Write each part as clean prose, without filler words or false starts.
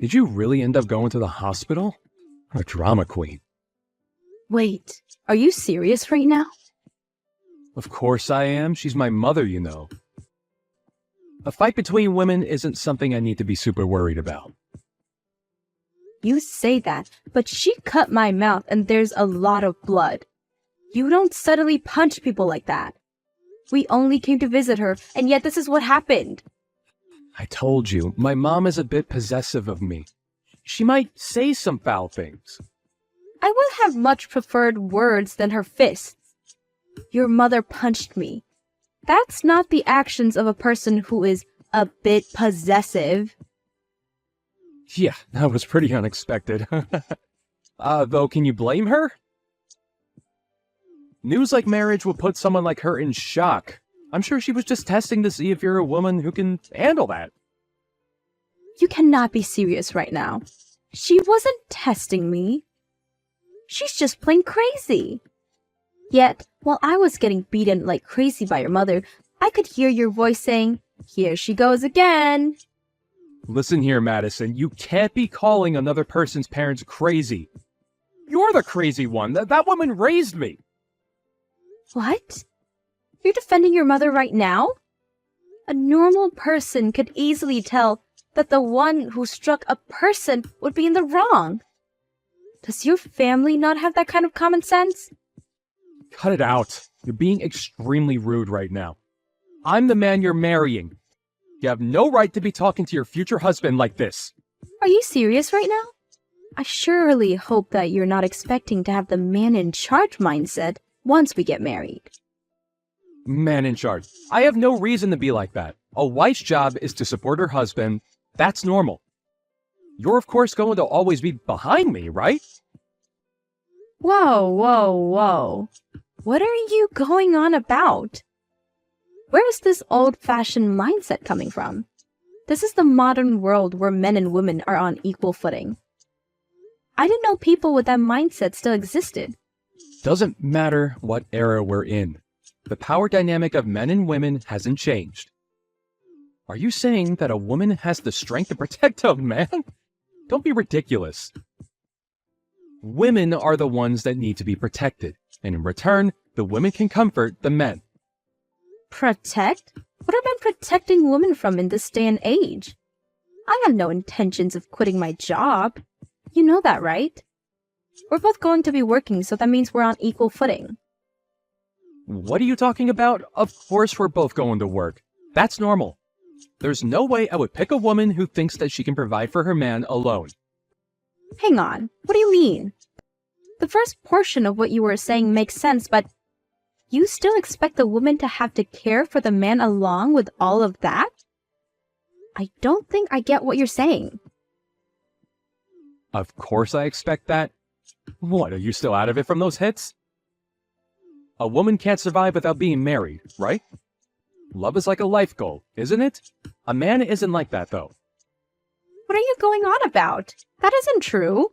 Did you really end up going to the hospital? A drama queen. Wait, are you serious right now? Of course I am. She's my mother, you know. A fight between women isn't something I need to be super worried about. You say that, but she cut my mouth and there's a lot of blood. You don't suddenly punch people like that. We only came to visit her, and yet this is what happened. I told you, my mom is a bit possessive of me. She might say some foul things. I would have much preferred words than her fists. Your mother punched me. That's not the actions of a person who is a bit possessive. Yeah, that was pretty unexpected. Though, can you blame her? News like marriage would put someone like her in shock. I'm sure she was just testing to see if you're a woman who can handle that. You cannot be serious right now. She wasn't testing me. She's just plain crazy. Yet, while I was getting beaten like crazy by your mother, I could hear your voice saying, "Here she goes again." Listen here, Madison, you can't be calling another person's parents crazy. You're the crazy one. That woman raised me. What? You're defending your mother right now? A normal person could easily tell that the one who struck a person would be in the wrong. Does your family not have that kind of common sense? Cut it out. You're being extremely rude right now. I'm the man you're marrying. You have no right to be talking to your future husband like this. Are you serious right now? I surely hope that you're not expecting to have the man in charge mindset once we get married. Man in charge. I have no reason to be like that. A wife's job is to support her husband. That's normal. You're of course going to always be behind me, right? Whoa, whoa, whoa. What are you going on about? Where is this old-fashioned mindset coming from? This is the modern world where men and women are on equal footing. I didn't know people with that mindset still existed. Doesn't matter what era we're in. The power dynamic of men and women hasn't changed. Are you saying that a woman has the strength to protect a man? Don't be ridiculous. Women are the ones that need to be protected, and in return, the women can comfort the men. Protect? What are men protecting women from in this day and age? I have no intentions of quitting my job. You know that, right? We're both going to be working, so that means we're on equal footing. What are you talking about? Of course we're both going to work. That's normal. There's no way I would pick a woman who thinks that she can provide for her man alone. Hang on, what do you mean? The first portion of what you were saying makes sense, but you still expect the woman to have to care for the man along with all of that? I don't think I get what you're saying. Of course I expect that. What, are you still out of it from those hits? A woman can't survive without being married, right? Love is like a life goal, isn't it? A man isn't like that, though. What are you going on about? That isn't true.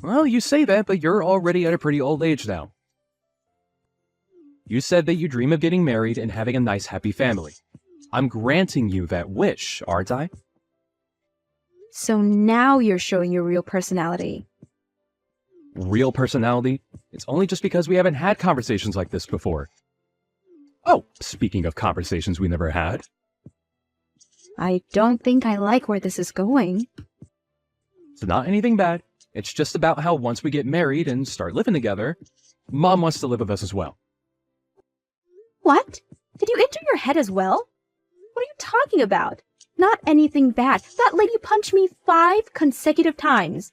Well, you say that, but you're already at a pretty old age now. You said that you dream of getting married and having a nice, happy family. I'm granting you that wish, aren't I? So now you're showing your real personality. Real personality? It's only just because we haven't had conversations like this before. Oh, speaking of conversations we never had. I don't think I like where this is going. It's not anything bad. It's just about how once we get married and start living together, Mom wants to live with us as well. What? Did you enter your head as well? What are you talking about? Not anything bad. That lady punched me 5 consecutive times.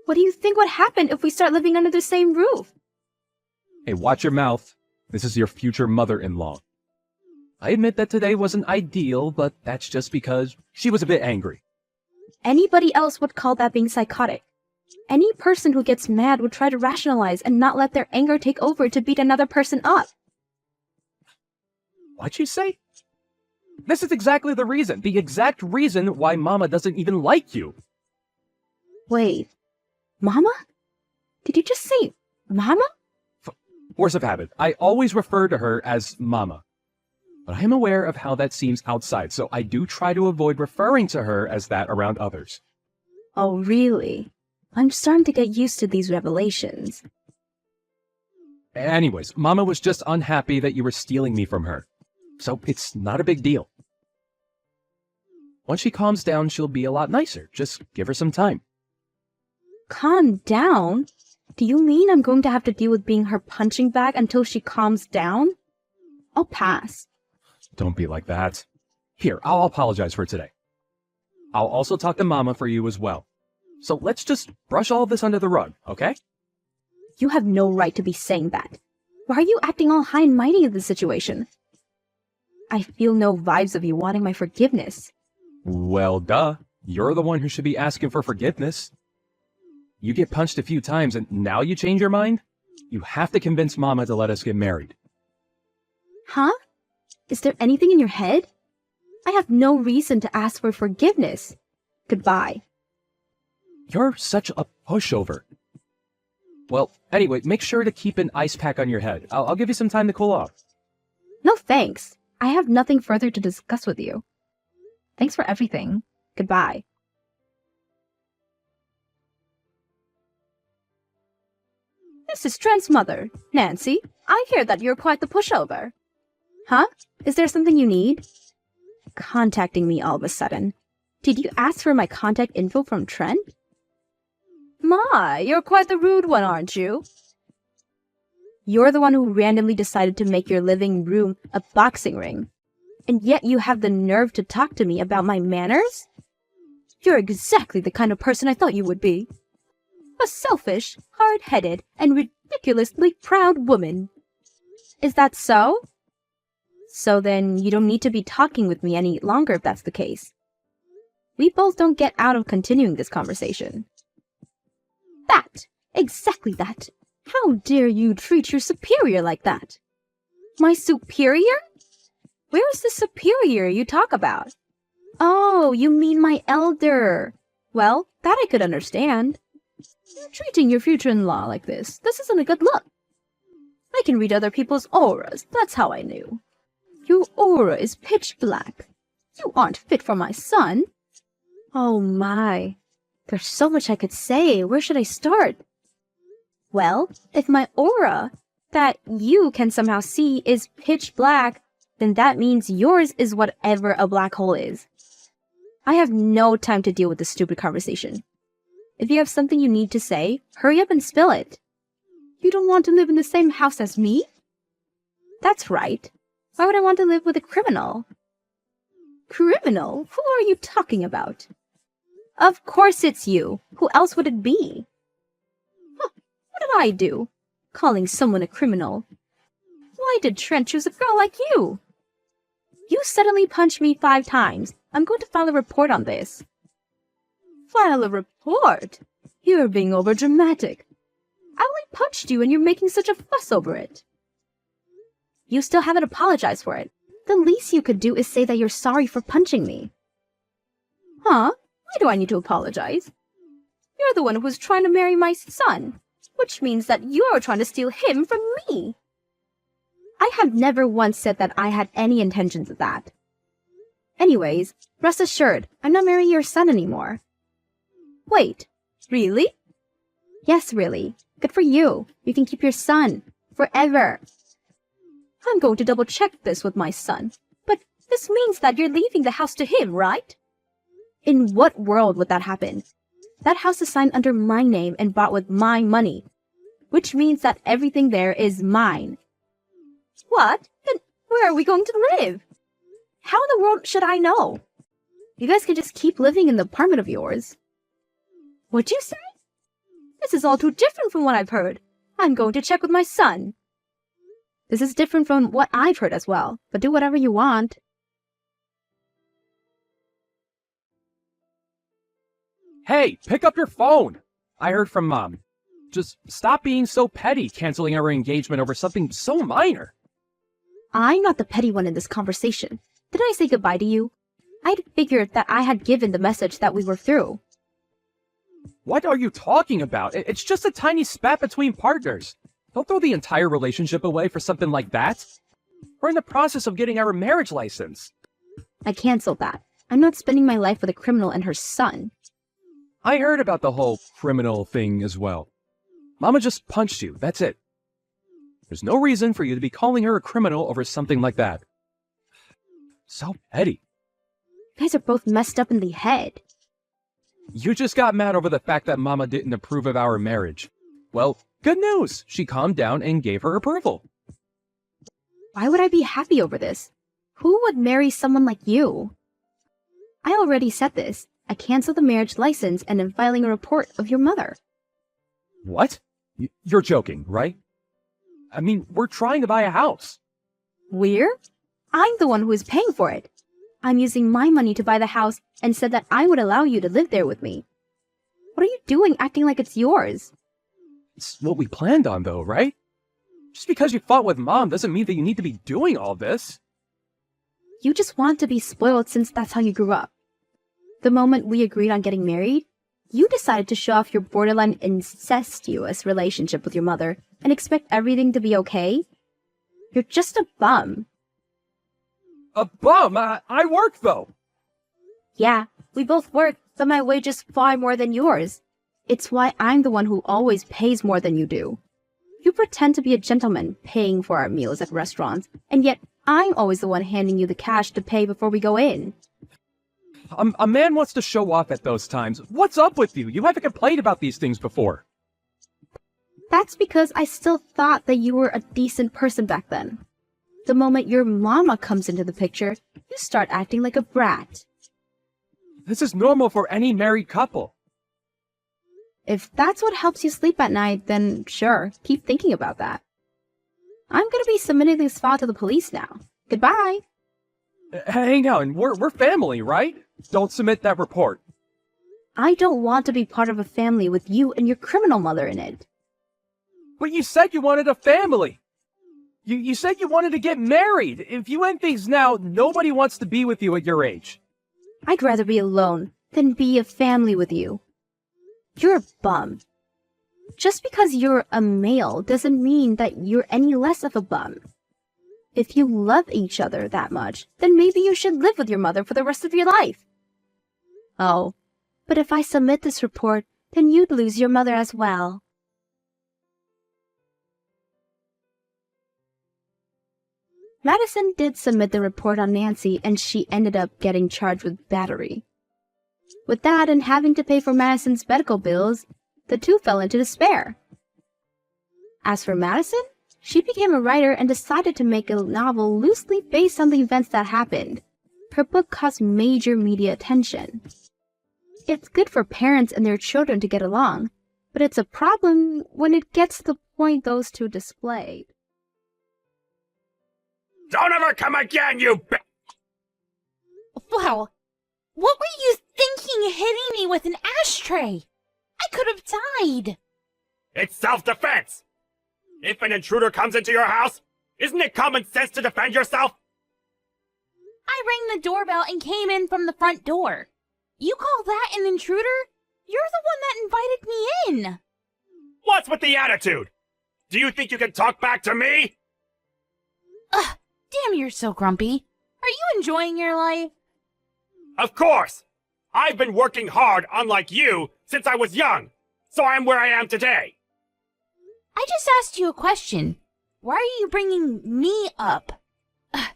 What do you think would happen if we start living under the same roof? Hey, watch your mouth. This is your future mother-in-law. I admit that today wasn't ideal, but that's just because she was a bit angry. Anybody else would call that being psychotic. Any person who gets mad would try to rationalize and not let their anger take over to beat another person up. What'd you say? This is exactly the exact reason why Mama doesn't even like you. Wait, Mama? Did you just say Mama? Force of habit. I always refer to her as Mama. but I am aware of how that seems outside, so I do try to avoid referring to her as that around others. Oh, really? I'm starting to get used to these revelations. Anyways, Mama was just unhappy that you were stealing me from her, so it's not a big deal. Once she calms down, she'll be a lot nicer. Just give her some time. Calm down? Do you mean I'm going to have to deal with being her punching bag until she calms down? I'll pass. Don't be like that. Here, I'll apologize for today. I'll also talk to Mama for you as well. So let's just brush all this under the rug, okay? You have no right to be saying that. Why are you acting all high and mighty in this situation? I feel no vibes of you wanting my forgiveness. Well, duh. You're the one who should be asking for forgiveness. You get punched a few times and now you change your mind? You have to convince Mama to let us get married. Huh? Is there anything in your head? I have no reason to ask for forgiveness. Goodbye. You're such a pushover. Well, anyway, make sure to keep an ice pack on your head. I'll give you some time to cool off. No thanks. I have nothing further to discuss with you. Thanks for everything. Goodbye. Mrs. Trent's mother, Nancy, I hear that you're quite the pushover. Huh? Is there something you need? Contacting me all of a sudden. Did you ask for my contact info from Trent? My, you're quite the rude one, aren't you? You're the one who randomly decided to make your living room a boxing ring. And yet you have the nerve to talk to me about my manners? You're exactly the kind of person I thought you would be. A selfish, hard-headed, and ridiculously proud woman. Is that so? So then you don't need to be talking with me any longer if that's the case. We both don't get out of continuing this conversation. That! Exactly that! How dare you treat your superior like that? My superior? Where's the superior you talk about? Oh, you mean my elder. Well, that I could understand. Treating your future-in-law like this isn't a good look. I can read other people's auras, that's how I knew. Your aura is pitch black. You aren't fit for my son. Oh my. There's so much I could say. Where should I start? Well, if my aura, that you can somehow see, is pitch black, then that means yours is whatever a black hole is. I have no time to deal with this stupid conversation. If you have something you need to say, hurry up and spill it. You don't want to live in the same house as me? That's right. Why would I want to live with a criminal? Criminal? Who are you talking about? Of course it's you. Who else would it be? Huh, what did I do? Calling someone a criminal. Why did Trent choose a girl like you? You suddenly punched me 5 times. I'm going to file a report on this. File a report? You're being overdramatic. I only punched you and you're making such a fuss over it. You still haven't apologized for it. The least you could do is say that you're sorry for punching me. Huh? Why do I need to apologize? You're the one who was trying to marry my son, which means that you're trying to steal him from me. I have never once said that I had any intentions of that. Anyways, rest assured, I'm not marrying your son anymore. Wait, really? Yes, really. Good for you. You can keep your son. Forever. I'm going to double-check this with my son. But this means that you're leaving the house to him, right? In what world would that happen? That house is signed under my name and bought with my money, which means that everything there is mine. What? Then where are we going to live? How in the world should I know? You guys can just keep living in the apartment of yours. What'd you say? This is all too different from what I've heard. I'm going to check with my son. This is different from what I've heard as well, but do whatever you want. Hey, pick up your phone! I heard from Mom. Just stop being so petty, canceling our engagement over something so minor. I'm not the petty one in this conversation. Did I say goodbye to you? I'd figured that I had given the message that we were through. What are you talking about? It's just a tiny spat between partners. Don't throw the entire relationship away for something like that. We're in the process of getting our marriage license. I canceled that. I'm not spending my life with a criminal and her son. I heard about the whole criminal thing as well. Mama just punched you, that's it. There's no reason for you to be calling her a criminal over something like that. So petty. You guys are both messed up in the head. You just got mad over the fact that Mama didn't approve of our marriage. Well, good news. She calmed down and gave her approval. Why would I be happy over this? Who would marry someone like you? I already said this. I canceled the marriage license and am filing a report of your mother. What? You're joking, right? I mean, we're trying to buy a house. We're? I'm the one who is paying for it. I'm using my money to buy the house and said that I would allow you to live there with me. What are you doing acting like it's yours? It's what we planned on, though, right? Just because you fought with Mom doesn't mean that you need to be doing all this. You just want to be spoiled since that's how you grew up. The moment we agreed on getting married, you decided to show off your borderline incestuous relationship with your mother and expect everything to be okay? You're just a bum. A bum? I work, though. Yeah, we both work, but my wage is far more than yours. It's why I'm the one who always pays more than you do. You pretend to be a gentleman paying for our meals at restaurants, and yet I'm always the one handing you the cash to pay before we go in. A man wants to show off at those times. What's up with you? You haven't complained about these things before. That's because I still thought that you were a decent person back then. The moment your mama comes into the picture, you start acting like a brat. This is normal for any married couple. If that's what helps you sleep at night, then sure, keep thinking about that. I'm gonna be submitting this file to the police now. Goodbye. Hang on, we're family, right? Don't submit that report. I don't want to be part of a family with you and your criminal mother in it. But you said you wanted a family. You said you wanted to get married. If you end things now, nobody wants to be with you at your age. I'd rather be alone than be a family with you. You're a bum. Just because you're a male doesn't mean that you're any less of a bum. If you love each other that much, then maybe you should live with your mother for the rest of your life. Oh, but if I submit this report, then you'd lose your mother as well. Madison did submit the report on Nancy, and she ended up getting charged with battery. With that and having to pay for Madison's medical bills, the two fell into despair. As for Madison, she became a writer and decided to make a novel loosely based on the events that happened. Her book caused major media attention. It's good for parents and their children to get along, but it's a problem when it gets to the point those two displayed. Don't ever come again, you Wow, what were you thinking hitting me with an ashtray? I could have died. It's self-defense! If an intruder comes into your house, isn't it common sense to defend yourself? I rang the doorbell and came in from the front door. You call that an intruder? You're the one that invited me in. What's with the attitude? Do you think you can talk back to me? Ugh, damn, you're so grumpy. Are you enjoying your life? Of course! I've been working hard, unlike you, since I was young, so I'm where I am today. I just asked you a question. Why are you bringing me up? Ugh,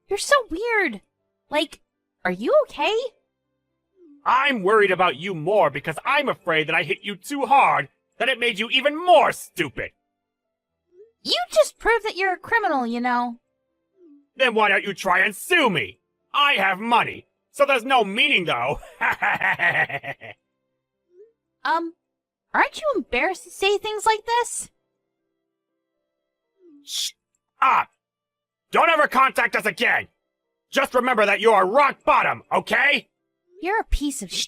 you're so weird. Like, are you okay? I'm worried about you more because I'm afraid that I hit you too hard, that it made you even more stupid. You just proved that you're a criminal, you know. Then why don't you try and sue me? I have money, so there's no meaning though. Aren't you embarrassed to say things like this? Shh up! Don't ever contact us again! Just remember that you are rock bottom, okay? You're a piece of sh**.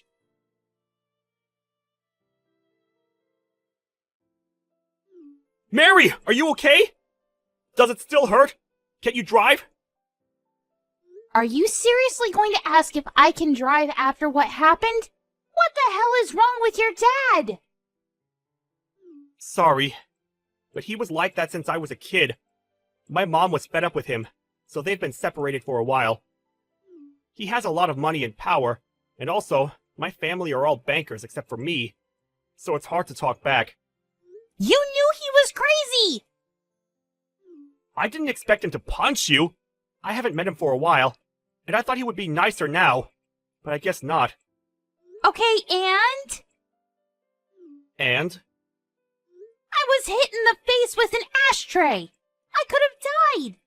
Mary, are you okay? Does it still hurt? Can you drive? Are you seriously going to ask if I can drive after what happened? What the hell is wrong with your dad? Sorry, but he was like that since I was a kid. My mom was fed up with him, so they've been separated for a while. He has a lot of money and power, and also, my family are all bankers except for me, so it's hard to talk back. You knew he was crazy! I didn't expect him to punch you. I haven't met him for a while, and I thought he would be nicer now, but I guess not. Okay, and? And? I was hit in the face with an ashtray! I could have died!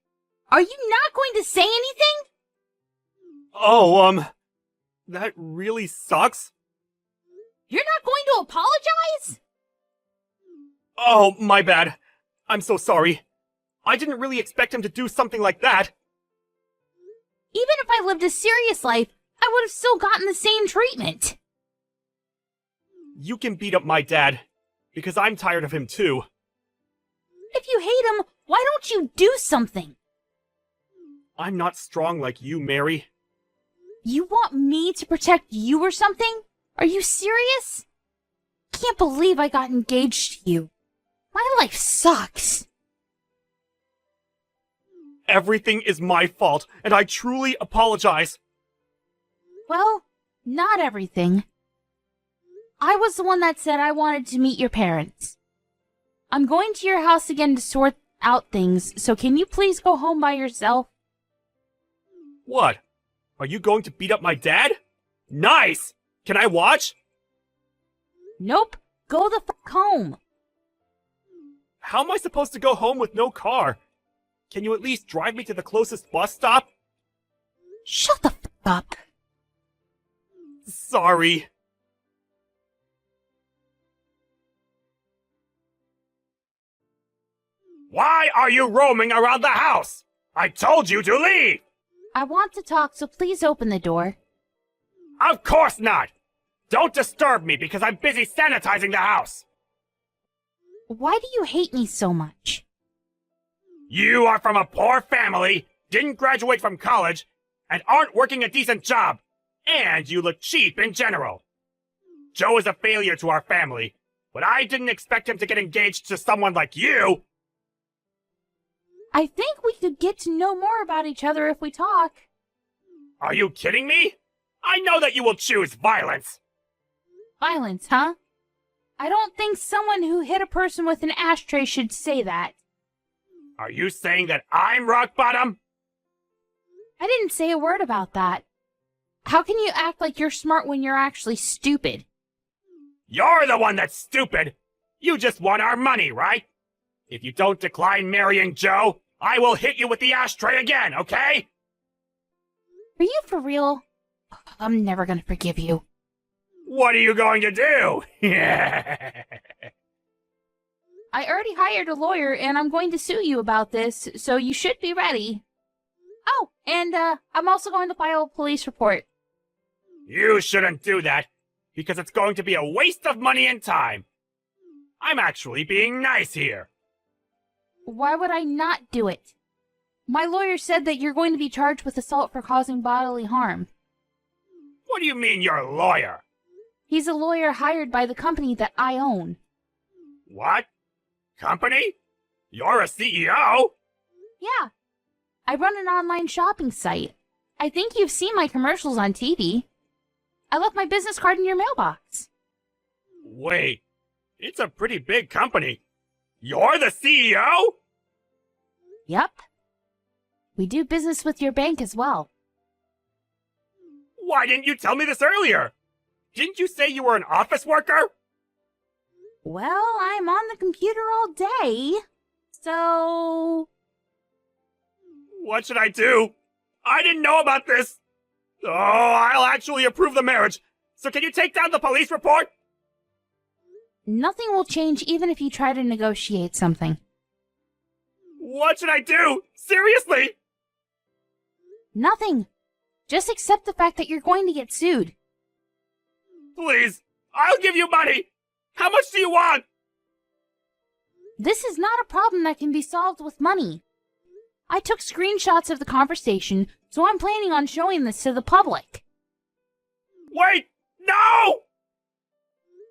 Are you not going to say anything? Oh, that really sucks. You're not going to apologize? Oh, my bad. I'm so sorry. I didn't really expect him to do something like that. Even if I lived a serious life, I would have still gotten the same treatment. You can beat up my dad, because I'm tired of him too. If you hate him, why don't you do something? I'm not strong like you, Mary. You want me to protect you or something? Are you serious? Can't believe I got engaged to you. My life sucks. Everything is my fault, and I truly apologize. Well, not everything. I was the one that said I wanted to meet your parents. I'm going to your house again to sort out things, so can you please go home by yourself? What? Are you going to beat up my dad? Nice! Can I watch? Nope. Go the fuck home. How am I supposed to go home with no car? Can you at least drive me to the closest bus stop? Shut the fuck up. Sorry. Why are you roaming around the house? I told you to leave! I want to talk, so please open the door. Of course not! Don't disturb me because I'm busy sanitizing the house! Why do you hate me so much? You are from a poor family, didn't graduate from college, and aren't working a decent job. And you look cheap in general. Joe is a failure to our family, but I didn't expect him to get engaged to someone like you! I think we could get to know more about each other if we talk. Are you kidding me? I know that you will choose violence! Violence, huh? I don't think someone who hit a person with an ashtray should say that. Are you saying that I'm rock bottom? I didn't say a word about that. How can you act like you're smart when you're actually stupid? You're the one that's stupid! You just want our money, right? If you don't decline marrying Joe, I will hit you with the ashtray again, okay? Are you for real? I'm never gonna forgive you. What are you going to do? I already hired a lawyer and I'm going to sue you about this, so you should be ready. Oh, and I'm also going to file a police report. You shouldn't do that, because it's going to be a waste of money and time. I'm actually being nice here. Why would I not do it? My lawyer said that you're going to be charged with assault for causing bodily harm. What do you mean you're a lawyer? He's a lawyer hired by the company that I own. What? Company? You're a CEO? Yeah. I run an online shopping site. I think you've seen my commercials on TV. I left my business card in your mailbox. Wait, it's a pretty big company. You're the CEO? Yep. We do business with your bank as well. Why didn't you tell me this earlier? Didn't you say you were an office worker? Well, I'm on the computer all day, so... What should I do? I didn't know about this. Oh, I'll actually approve the marriage. So can you take down the police report? Nothing will change even if you try to negotiate something. What should I do? Seriously? Nothing. Just accept the fact that you're going to get sued. Please, I'll give you money. How much do you want? This is not a problem that can be solved with money. I took screenshots of the conversation, so I'm planning on showing this to the public. Wait, no!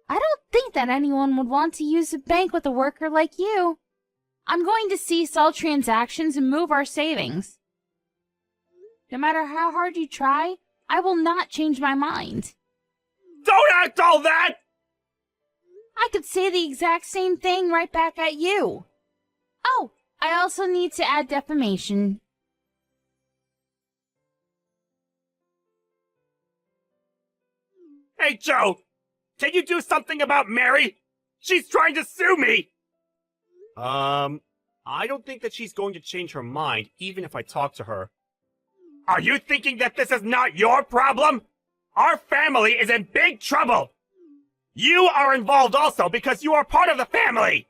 I don't think that anyone would want to use a bank with a worker like you. I'm going to cease all transactions and move our savings. No matter how hard you try, I will not change my mind. Don't act all that! I could say the exact same thing right back at you. Oh, I also need to add defamation. Hey, Joe! Can you do something about Mary? She's trying to sue me! I don't think that she's going to change her mind, even if I talk to her. Are you thinking that this is not your problem? Our family is in big trouble! You are involved also because you are part of the family!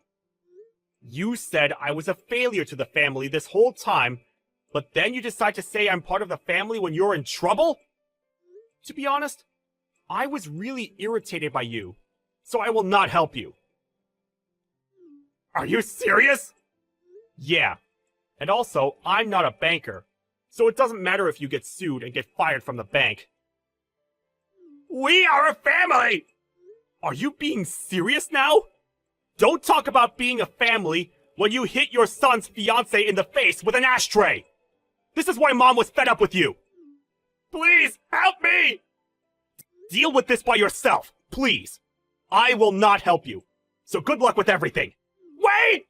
You said I was a failure to the family this whole time, but then you decide to say I'm part of the family when you're in trouble? To be honest, I was really irritated by you, so I will not help you. Are you serious? Yeah. And also, I'm not a banker, so it doesn't matter if you get sued and get fired from the bank. We are a family! Are you being serious now? Don't talk about being a family when you hit your son's fiancé in the face with an ashtray! This is why Mom was fed up with you! Please, help me! Deal with this by yourself, please! I will not help you, so good luck with everything! Wait!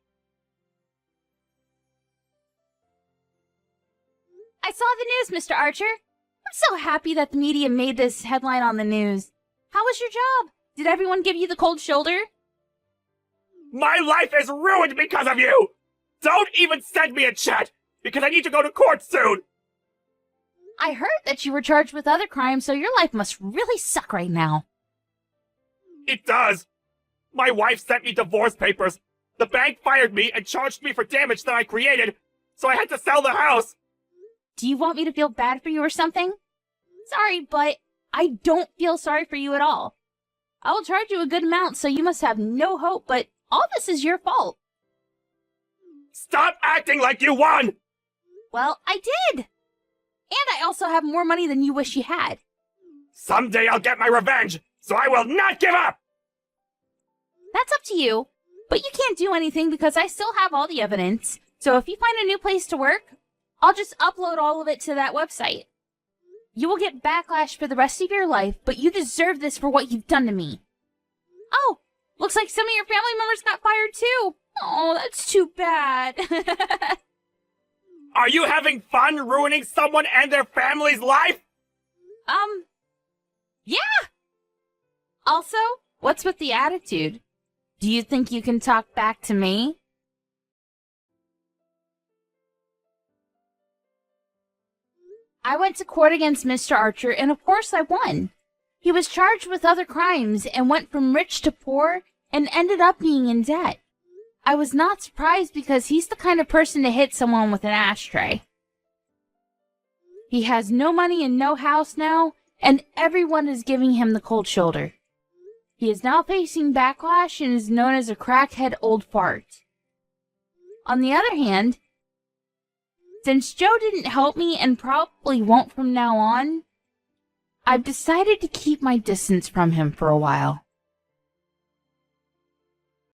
I saw the news, Mr. Archer. I'm so happy that the media made this headline on the news. How was your job? Did everyone give you the cold shoulder? My life is ruined because of you! Don't even send me a chat, because I need to go to court soon! I heard that you were charged with other crimes, so your life must really suck right now. It does! My wife sent me divorce papers. The bank fired me and charged me for damage that I created, so I had to sell the house! Do you want me to feel bad for you or something? Sorry, but I don't feel sorry for you at all. I will charge you a good amount, so you must have no hope, but all this is your fault. Stop acting like you won! Well, I did! And I also have more money than you wish you had. Someday I'll get my revenge, so I will not give up! That's up to you, but you can't do anything because I still have all the evidence. So if you find a new place to work, I'll just upload all of it to that website. You will get backlash for the rest of your life, but you deserve this for what you've done to me. Oh, looks like some of your family members got fired too. Oh, that's too bad. Are you having fun ruining someone and their family's life? Yeah. Also, what's with the attitude? Do you think you can talk back to me? I went to court against Mr. Archer, and of course I won. He was charged with other crimes and went from rich to poor and ended up being in debt. I was not surprised because he's the kind of person to hit someone with an ashtray. He has no money and no house now, and everyone is giving him the cold shoulder. He is now facing backlash and is known as a crackhead old fart. On the other hand, since Joe didn't help me and probably won't from now on, I've decided to keep my distance from him for a while.